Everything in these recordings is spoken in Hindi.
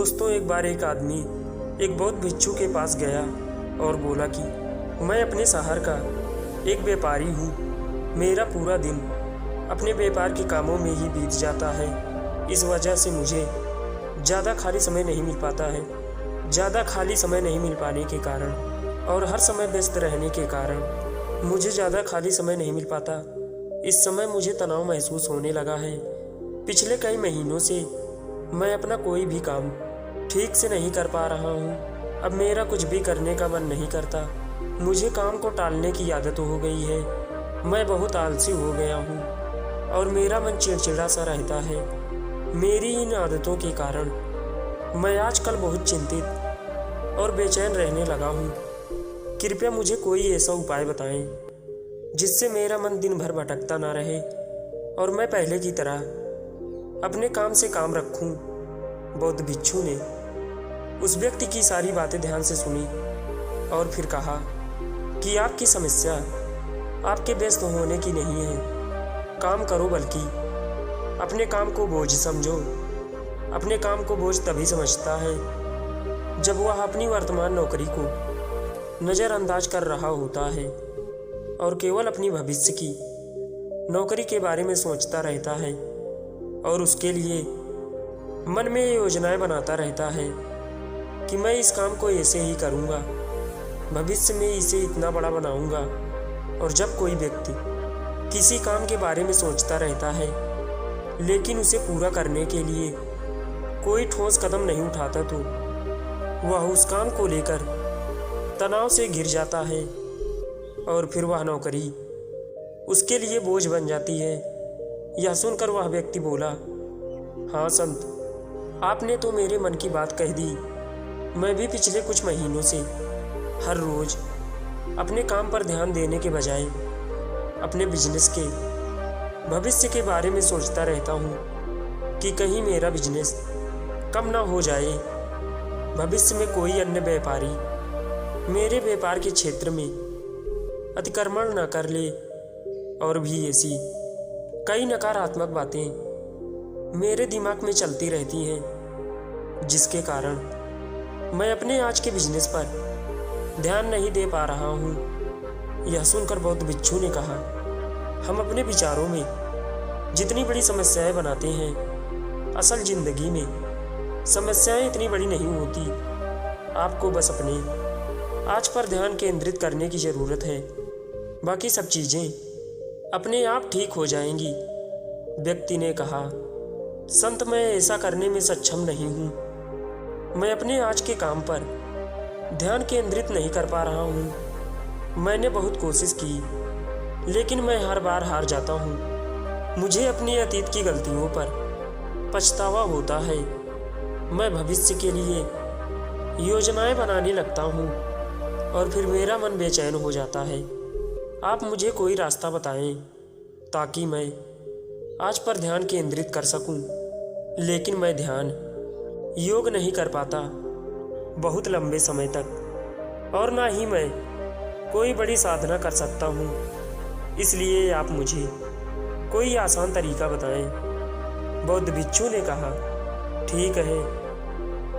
दोस्तों, एक बार एक आदमी एक बौद्ध भिक्षु के पास गया और बोला कि मैं अपने शहर का एक व्यापारी हूँ। मेरा पूरा दिन अपने व्यापार के कामों में ही बीत जाता है। इस वजह से मुझे ज़्यादा खाली समय नहीं मिल पाता है। ज़्यादा खाली समय नहीं मिल पाने के कारण और हर समय व्यस्त रहने के कारण मुझे ज़्यादा खाली समय नहीं मिल पाता। इस समय मुझे तनाव महसूस होने लगा है। पिछले कई महीनों से मैं अपना कोई भी काम ठीक से नहीं कर पा रहा हूँ। अब मेरा कुछ भी करने का मन नहीं करता। मुझे काम को टालने की आदत हो गई है। मैं बहुत आलसी हो गया हूँ और मेरा मन चिड़चिड़ा सा रहता है। मेरी इन आदतों के कारण मैं आजकल बहुत चिंतित और बेचैन रहने लगा हूँ। कृपया मुझे कोई ऐसा उपाय बताएं जिससे मेरा मन दिन भर भटकता ना रहे और मैं पहले की तरह अपने काम से काम रखूं। बौद्ध भिक्षु ने उस व्यक्ति की सारी बातें ध्यान से सुनी और फिर कहा कि आपकी समस्या आपके व्यस्त होने की नहीं है। काम करो, बल्कि अपने काम को बोझ समझो। अपने काम को बोझ तभी समझता है जब वह अपनी वर्तमान नौकरी को नज़रअंदाज कर रहा होता है और केवल अपनी भविष्य की नौकरी के बारे में सोचता रहता है और उसके लिए मन में योजनाएं बनाता रहता है कि मैं इस काम को ऐसे ही करूँगा, भविष्य में इसे इतना बड़ा बनाऊँगा। और जब कोई व्यक्ति किसी काम के बारे में सोचता रहता है लेकिन उसे पूरा करने के लिए कोई ठोस कदम नहीं उठाता तो वह उस काम को लेकर तनाव से घिर जाता है और फिर वह नौकरी उसके लिए बोझ बन जाती है। यह सुनकर वह व्यक्ति बोला, हाँ संत, आपने तो मेरे मन की बात कह दी। मैं भी पिछले कुछ महीनों से हर रोज अपने काम पर ध्यान देने के बजाय अपने बिजनेस के भविष्य के बारे में सोचता रहता हूँ कि कहीं मेरा बिजनेस कम ना हो जाए। भविष्य में कोई अन्य व्यापारी मेरे व्यापार के क्षेत्र में अतिक्रमण न कर ले। और भी ऐसी कई नकारात्मक बातें मेरे दिमाग में चलती रहती हैं जिसके कारण मैं अपने आज के बिजनेस पर ध्यान नहीं दे पा रहा हूँ। यह सुनकर बौद्ध भिक्षु ने कहा, हम अपने विचारों में जितनी बड़ी समस्याएं बनाते हैं, असल जिंदगी में समस्याएं इतनी बड़ी नहीं होती। आपको बस अपने आज पर ध्यान केंद्रित करने की ज़रूरत है। बाकी सब चीज़ें अपने आप ठीक हो जाएंगी। व्यक्ति ने कहा, संत, मैं ऐसा करने में सक्षम नहीं हूँ। मैं अपने आज के काम पर ध्यान केंद्रित नहीं कर पा रहा हूँ। मैंने बहुत कोशिश की लेकिन मैं हर बार हार जाता हूँ। मुझे अपनी अतीत की गलतियों पर पछतावा होता है। मैं भविष्य के लिए योजनाएं बनाने लगता हूँ और फिर मेरा मन बेचैन हो जाता है। आप मुझे कोई रास्ता बताएं ताकि मैं आज पर ध्यान केंद्रित कर सकूं। लेकिन मैं ध्यान योग नहीं कर पाता बहुत लंबे समय तक, और ना ही मैं कोई बड़ी साधना कर सकता हूं। इसलिए आप मुझे कोई आसान तरीका बताएं। बौद्ध भिक्षु ने कहा, ठीक है,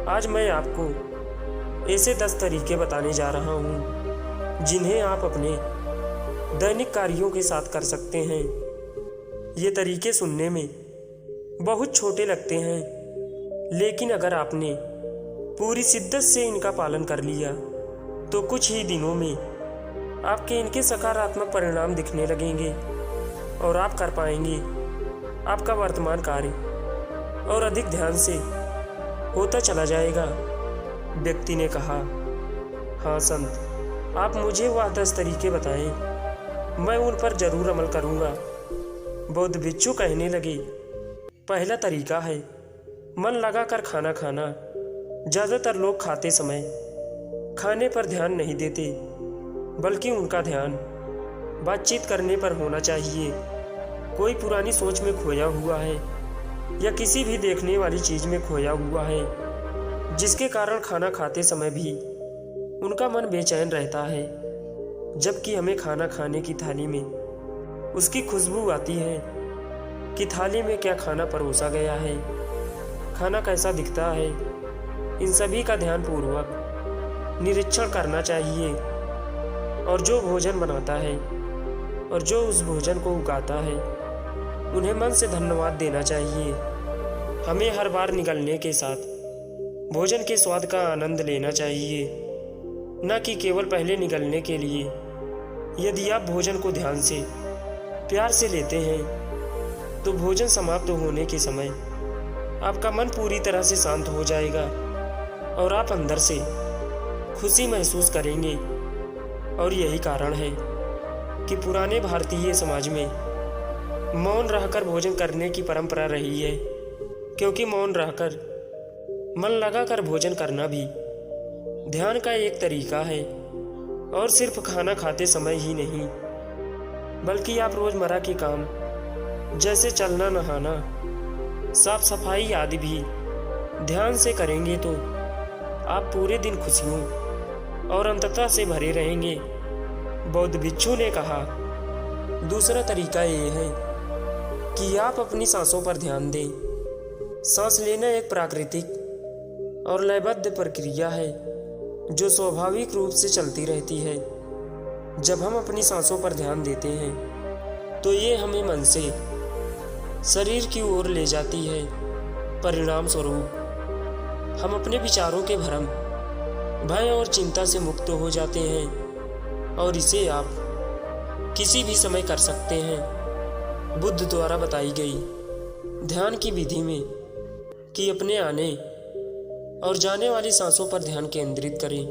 आज मैं आपको ऐसे 10 तरीके बताने जा रहा हूं जिन्हें आप अपने दैनिक कार्यों के साथ कर सकते हैं। ये तरीके सुनने में बहुत छोटे लगते हैं, लेकिन अगर आपने पूरी शिद्दत से इनका पालन कर लिया तो कुछ ही दिनों में आपके इनके सकारात्मक परिणाम दिखने लगेंगे और आप कर पाएंगे आपका वर्तमान कार्य और अधिक ध्यान से होता चला जाएगा। व्यक्ति ने कहा, हाँ संत, आप मुझे वह 10 तरीके बताएं, मैं उन पर जरूर अमल करूँगा। बौद्ध भिक्षु कहने लगे, पहला तरीका है मन लगाकर खाना खाना। ज़्यादातर लोग खाते समय खाने पर ध्यान नहीं देते, बल्कि उनका ध्यान बातचीत करने पर होना चाहिए। कोई पुरानी सोच में खोया हुआ है या किसी भी देखने वाली चीज़ में खोया हुआ है, जिसके कारण खाना खाते समय भी उनका मन बेचैन रहता है। जबकि हमें खाना खाने की थाली में उसकी खुशबू आती है कि थाली में क्या खाना परोसा गया है, खाना कैसा दिखता है, इन सभी का ध्यानपूर्वक निरीक्षण करना चाहिए और जो भोजन बनाता है और जो उस भोजन को उगाता है उन्हें मन से धन्यवाद देना चाहिए। हमें हर बार निगलने के साथ भोजन के स्वाद का आनंद लेना चाहिए, न कि केवल पहले निगलने के लिए। यदि आप भोजन को ध्यान से प्यार से लेते हैं तो भोजन समाप्त होने के समय आपका मन पूरी तरह से शांत हो जाएगा और आप अंदर से खुशी महसूस करेंगे। और यही कारण है कि पुराने भारतीय समाज में मौन रहकर भोजन करने की परंपरा रही है, क्योंकि मौन रहकर मन लगाकर भोजन करना भी ध्यान का एक तरीका है। और सिर्फ खाना खाते समय ही नहीं, बल्कि आप रोजमर्रा के काम जैसे चलना, नहाना, साफ सफाई आदि भी ध्यान से करेंगे तो आप पूरे दिन खुशियों और अंतता से भरे रहेंगे। बौद्ध भिक्षु ने कहा, दूसरा तरीका ये है कि आप अपनी सांसों पर ध्यान दें। सांस लेना एक प्राकृतिक और लयबद्ध प्रक्रिया है जो स्वाभाविक रूप से चलती रहती है। जब हम अपनी सांसों पर ध्यान देते हैं तो ये हमें मन से शरीर की ओर ले जाती है। परिणाम स्वरूप हम अपने विचारों के भ्रम, भय और चिंता से मुक्त हो जाते हैं और इसे आप किसी भी समय कर सकते हैं। बुद्ध द्वारा बताई गई ध्यान की विधि में कि अपने आने और जाने वाली सांसों पर ध्यान केंद्रित करें।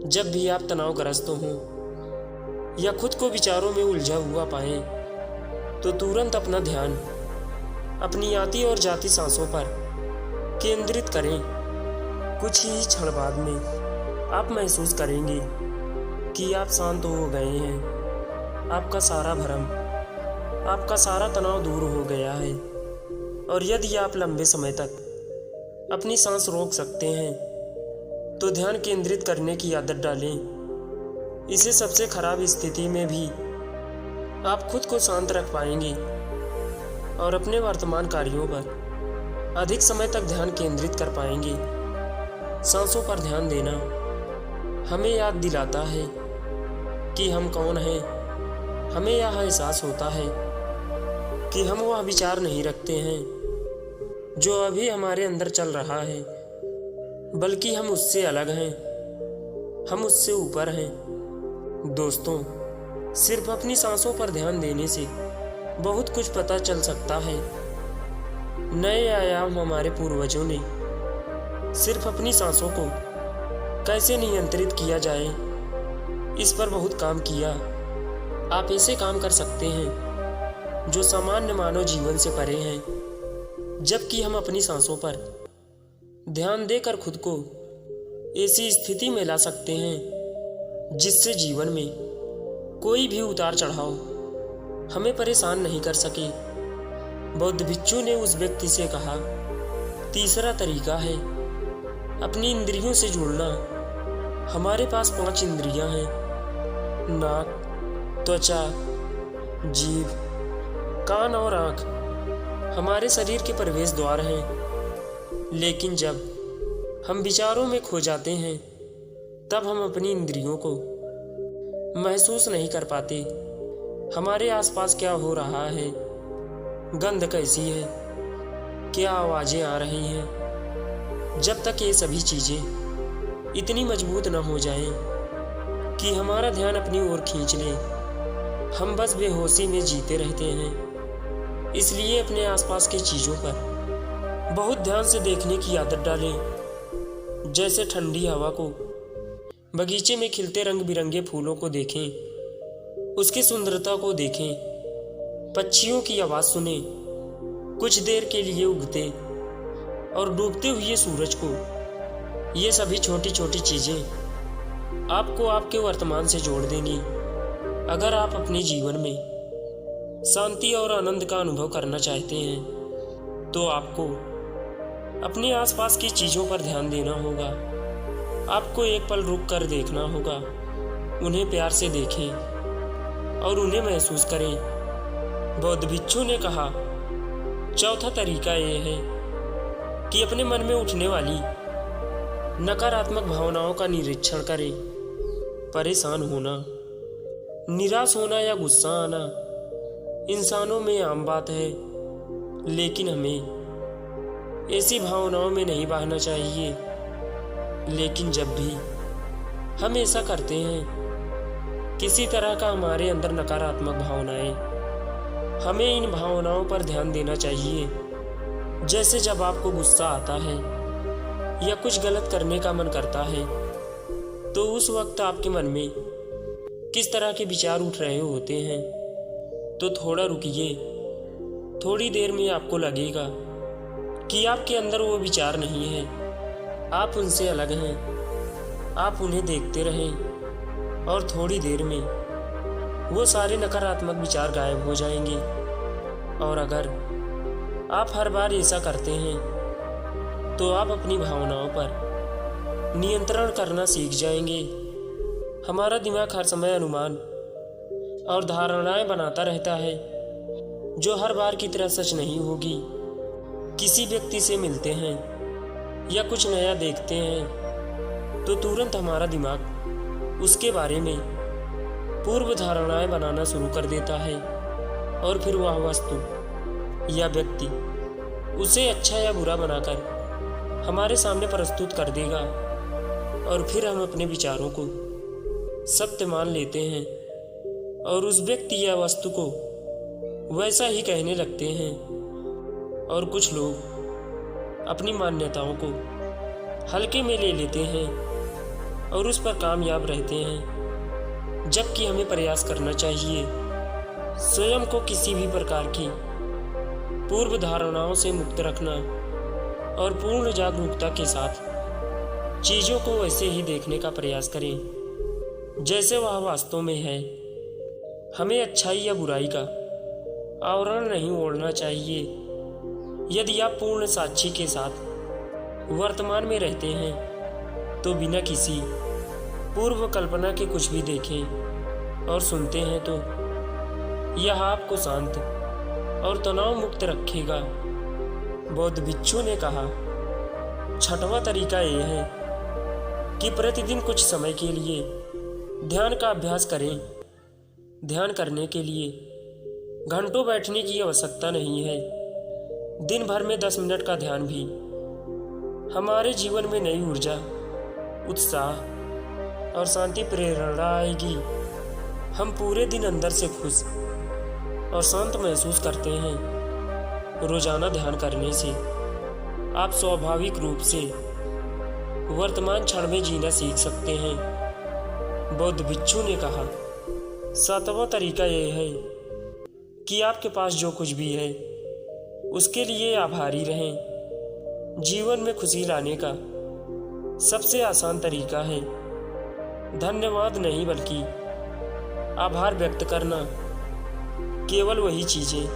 जब भी आप तनावग्रस्त हों या खुद को विचारों में उलझा हुआ पाएं, तो तुरंत अपना ध्यान अपनी आती और जाती सांसों पर केंद्रित करें। कुछ ही क्षण बाद में आप महसूस करेंगे कि आप शांत हो गए हैं। आपका सारा भ्रम, आपका सारा तनाव दूर हो गया है। और यदि आप लंबे समय तक अपनी सांस रोक सकते हैं तो ध्यान केंद्रित करने की आदत डालें। इसे सबसे खराब स्थिति में भी आप खुद को शांत रख पाएंगे और अपने वर्तमान कार्यों पर अधिक समय तक ध्यान केंद्रित कर पाएंगे। सांसों पर ध्यान देना हमें याद दिलाता है कि हम कौन हैं। हमें यह एहसास होता है कि हम वह विचार नहीं रखते हैं जो अभी हमारे अंदर चल रहा है, बल्कि हम उससे अलग हैं, हम उससे ऊपर हैं। दोस्तों, सिर्फ अपनी सांसों पर ध्यान देने से बहुत कुछ पता चल सकता है। नए आयाम हमारे पूर्वजों ने सिर्फ अपनी सांसों को कैसे नियंत्रित किया जाए इस पर बहुत काम किया। आप ऐसे काम कर सकते हैं जो सामान्य मानव जीवन से परे हैं, जबकि हम अपनी सांसों पर ध्यान देकर खुद को ऐसी स्थिति में ला सकते हैं जिससे जीवन में कोई भी उतार चढ़ाव हमें परेशान नहीं कर सके। बौद्ध भिक्षु ने उस व्यक्ति से कहा, तीसरा तरीका है अपनी इंद्रियों से जुड़ना। हमारे पास 5 इंद्रियां हैं, नाक, त्वचा, जीभ, कान और आँख हमारे शरीर के प्रवेश द्वार हैं। लेकिन जब हम विचारों में खो जाते हैं तब हम अपनी इंद्रियों को महसूस नहीं कर पाते। हमारे आसपास क्या हो रहा है, गंध कैसी है, क्या आवाज़ें आ रही हैं। जब तक ये सभी चीज़ें इतनी मजबूत न हो जाएं कि हमारा ध्यान अपनी ओर खींच ले, हम बस बेहोशी में जीते रहते हैं। इसलिए अपने आसपास की चीज़ों पर बहुत ध्यान से देखने की आदत डालें। जैसे ठंडी हवा को, बगीचे में खिलते रंग बिरंगे फूलों को देखें, उसकी सुंदरता को देखें, पक्षियों की आवाज़ सुने, कुछ देर के लिए उगते और डूबते हुए सूरज को। ये सभी छोटी छोटी चीज़ें आपको आपके वर्तमान से जोड़ देंगी। अगर आप अपने जीवन में शांति और आनंद का अनुभव करना चाहते हैं तो आपको अपने आसपास की चीज़ों पर ध्यान देना होगा। आपको एक पल रुक कर देखना होगा, उन्हें प्यार से देखें और उन्हें महसूस करें। बौद्ध भिक्षु ने कहा, चौथा तरीका यह है कि अपने मन में उठने वाली नकारात्मक भावनाओं का निरीक्षण करें। परेशान होना, निराश होना या गुस्सा आना इंसानों में आम बात है, लेकिन हमें ऐसी भावनाओं में नहीं बहना चाहिए। लेकिन जब भी हम ऐसा करते हैं, किसी तरह का हमारे अंदर नकारात्मक भावनाएं, हमें इन भावनाओं पर ध्यान देना चाहिए। जैसे जब आपको गुस्सा आता है या कुछ गलत करने का मन करता है, तो उस वक्त आपके मन में किस तरह के विचार उठ रहे होते हैं, तो थोड़ा रुकिए। थोड़ी देर में आपको लगेगा कि आपके अंदर वो विचार नहीं है, आप उनसे अलग हैं। आप उन्हें देखते रहें और थोड़ी देर में वो सारे नकारात्मक विचार गायब हो जाएंगे। और अगर आप हर बार ऐसा करते हैं, तो आप अपनी भावनाओं पर नियंत्रण करना सीख जाएंगे। हमारा दिमाग हर समय अनुमान और धारणाएं बनाता रहता है, जो हर बार की तरह सच नहीं होगी। किसी व्यक्ति से मिलते हैं या कुछ नया देखते हैं, तो तुरंत हमारा दिमाग उसके बारे में पूर्व धारणाएं बनाना शुरू कर देता है, और फिर वह वस्तु या व्यक्ति उसे अच्छा या बुरा बनाकर हमारे सामने प्रस्तुत कर देगा, और फिर हम अपने विचारों को सत्य मान लेते हैं और उस व्यक्ति या वस्तु को वैसा ही कहने लगते हैं। और कुछ लोग अपनी मान्यताओं को हल्के में ले लेते हैं और उस पर कामयाब रहते हैं, जबकि हमें प्रयास करना चाहिए स्वयं को किसी भी प्रकार की पूर्व धारणाओं से मुक्त रखना और पूर्ण जागरूकता के साथ चीज़ों को वैसे ही देखने का प्रयास करें जैसे वह वास्तव में है। हमें अच्छाई या बुराई का आवरण नहीं ओढ़ना चाहिए। यदि आप पूर्ण साक्षी के साथ वर्तमान में रहते हैं, तो बिना किसी पूर्व कल्पना के कुछ भी देखें और सुनते हैं, तो यह आपको शांत और तनाव मुक्त रखेगा। बौद्ध भिक्षु ने कहा, छठवां तरीका यह है कि प्रतिदिन कुछ समय के लिए ध्यान का अभ्यास करें। ध्यान करने के लिए घंटों बैठने की आवश्यकता नहीं है। दिन भर में 10 मिनट का ध्यान भी हमारे जीवन में नई ऊर्जा, उत्साह और शांति प्रेरणा आएगी। हम पूरे दिन अंदर से खुश और शांत महसूस करते हैं। रोजाना ध्यान करने से आप स्वाभाविक रूप से वर्तमान क्षण में जीना सीख सकते हैं। बौद्ध भिक्षु ने कहा, 7वां तरीका यह है कि आपके पास जो कुछ भी है उसके लिए आभारी रहें। जीवन में खुशी लाने का सबसे आसान तरीका है धन्यवाद नहीं, बल्कि आभार व्यक्त करना। केवल वही चीज़ें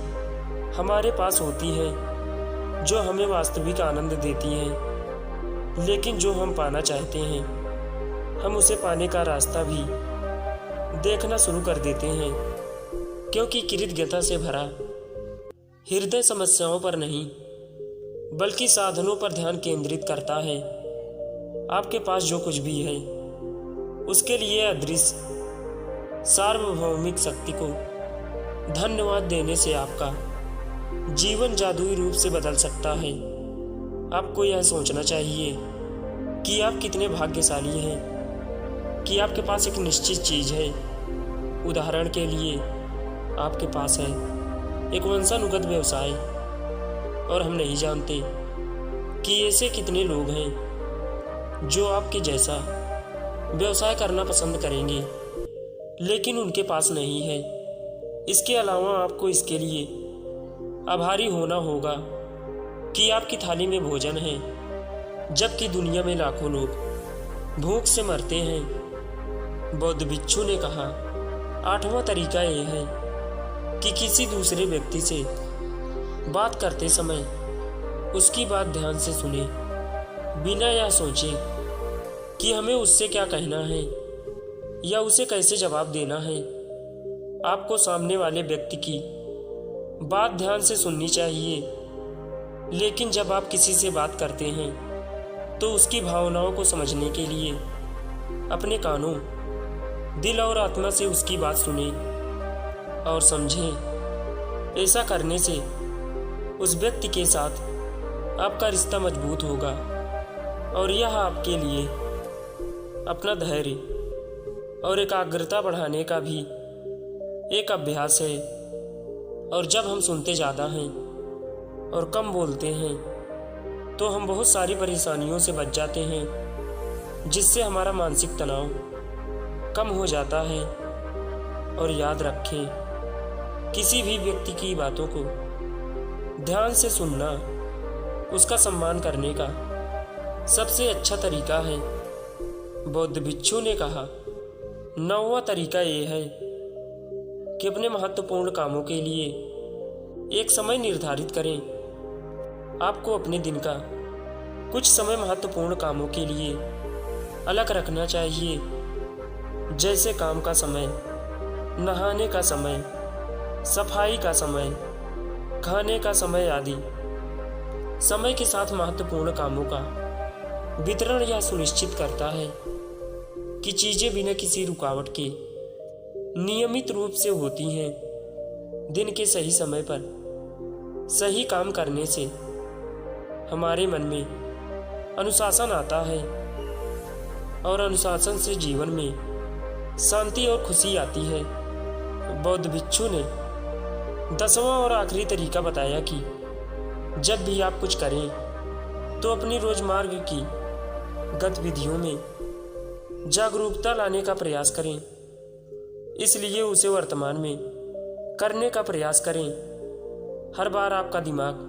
हमारे पास होती हैं जो हमें वास्तविक आनंद देती हैं, लेकिन जो हम पाना चाहते हैं, हम उसे पाने का रास्ता भी देखना शुरू कर देते हैं, क्योंकि कृतज्ञता से भरा हृदय समस्याओं पर नहीं बल्कि साधनों पर ध्यान केंद्रित करता है। आपके पास जो कुछ भी है उसके लिए अदृश्य सार्वभौमिक शक्ति को धन्यवाद देने से आपका जीवन जादुई रूप से बदल सकता है। आपको यह सोचना चाहिए कि आप कितने भाग्यशाली हैं कि आपके पास एक निश्चित चीज़ है। उदाहरण के लिए, आपके पास है एक वंशानुगत व्यवसाय, और हम नहीं जानते कि ऐसे कितने लोग हैं जो आपके जैसा व्यवसाय करना पसंद करेंगे, लेकिन उनके पास नहीं है। इसके अलावा आपको इसके लिए आभारी होना होगा कि आपकी थाली में भोजन है, जबकि दुनिया में लाखों लोग भूख से मरते हैं। बौद्ध भिक्षु ने कहा, 8वां तरीका यह है कि किसी दूसरे व्यक्ति से बात करते समय उसकी बात ध्यान से सुने, बिना यह सोचे कि हमें उससे क्या कहना है या उसे कैसे जवाब देना है। आपको सामने वाले व्यक्ति की बात ध्यान से सुननी चाहिए, लेकिन जब आप किसी से बात करते हैं तो उसकी भावनाओं को समझने के लिए अपने कानों, दिल और आत्मा से उसकी बात सुने और समझें। ऐसा करने से उस व्यक्ति के साथ आपका रिश्ता मजबूत होगा और यह आपके लिए अपना धैर्य और एकाग्रता बढ़ाने का भी एक अभ्यास है। और जब हम सुनते ज़्यादा हैं और कम बोलते हैं तो हम बहुत सारी परेशानियों से बच जाते हैं, जिससे हमारा मानसिक तनाव कम हो जाता है। और याद रखें, किसी भी व्यक्ति की बातों को ध्यान से सुनना उसका सम्मान करने का सबसे अच्छा तरीका है। बौद्ध भिक्षु ने कहा, 9वां तरीका ये है कि अपने महत्वपूर्ण कामों के लिए एक समय निर्धारित करें। आपको अपने दिन का कुछ समय महत्वपूर्ण कामों के लिए अलग रखना चाहिए, जैसे काम का समय, नहाने का समय, सफाई का समय, खाने का समय आदि। समय के साथ महत्वपूर्ण कामों का वितरण यह सुनिश्चित करता है कि चीजें बिना किसी रुकावट के नियमित रूप से होती हैं। दिन के सही समय पर सही काम करने से हमारे मन में अनुशासन आता है और अनुशासन से जीवन में शांति और खुशी आती है। बौद्ध भिक्षु ने 10वां और आखिरी तरीका बताया कि जब भी आप कुछ करें तो अपनी रोजमर्रा की गतिविधियों में जागरूकता लाने का प्रयास करें। इसलिए उसे वर्तमान में करने का प्रयास करें। हर बार आपका दिमाग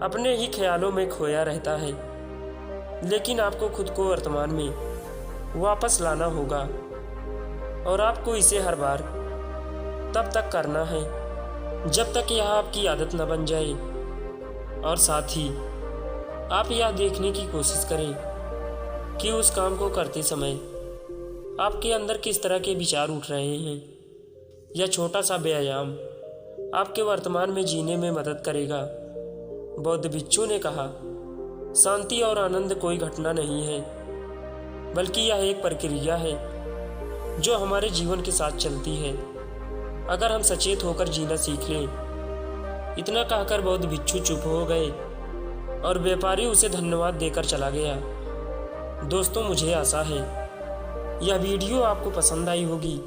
अपने ही ख्यालों में खोया रहता है, लेकिन आपको खुद को वर्तमान में वापस लाना होगा और आपको इसे हर बार तब तक करना है जब तक यह आपकी आदत न बन जाए। और साथ ही आप यह देखने की कोशिश करें कि उस काम को करते समय आपके अंदर किस तरह के विचार उठ रहे हैं। यह छोटा सा व्यायाम आपके वर्तमान में जीने में मदद करेगा। बौद्ध भिक्षु ने कहा, शांति और आनंद कोई घटना नहीं है, बल्कि यह एक प्रक्रिया है जो हमारे जीवन के साथ चलती है, अगर हम सचेत होकर जीना सीख लें। इतना कहकर बौद्ध भिक्षु चुप हो गए और व्यापारी उसे धन्यवाद देकर चला गया। दोस्तों, मुझे आशा है यह वीडियो आपको पसंद आई होगी,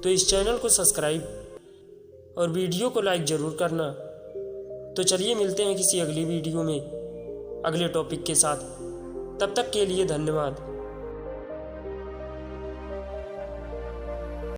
तो इस चैनल को सब्सक्राइब और वीडियो को लाइक ज़रूर करना। तो चलिए मिलते हैं किसी अगली वीडियो में अगले टॉपिक के साथ। तब तक के लिए धन्यवाद।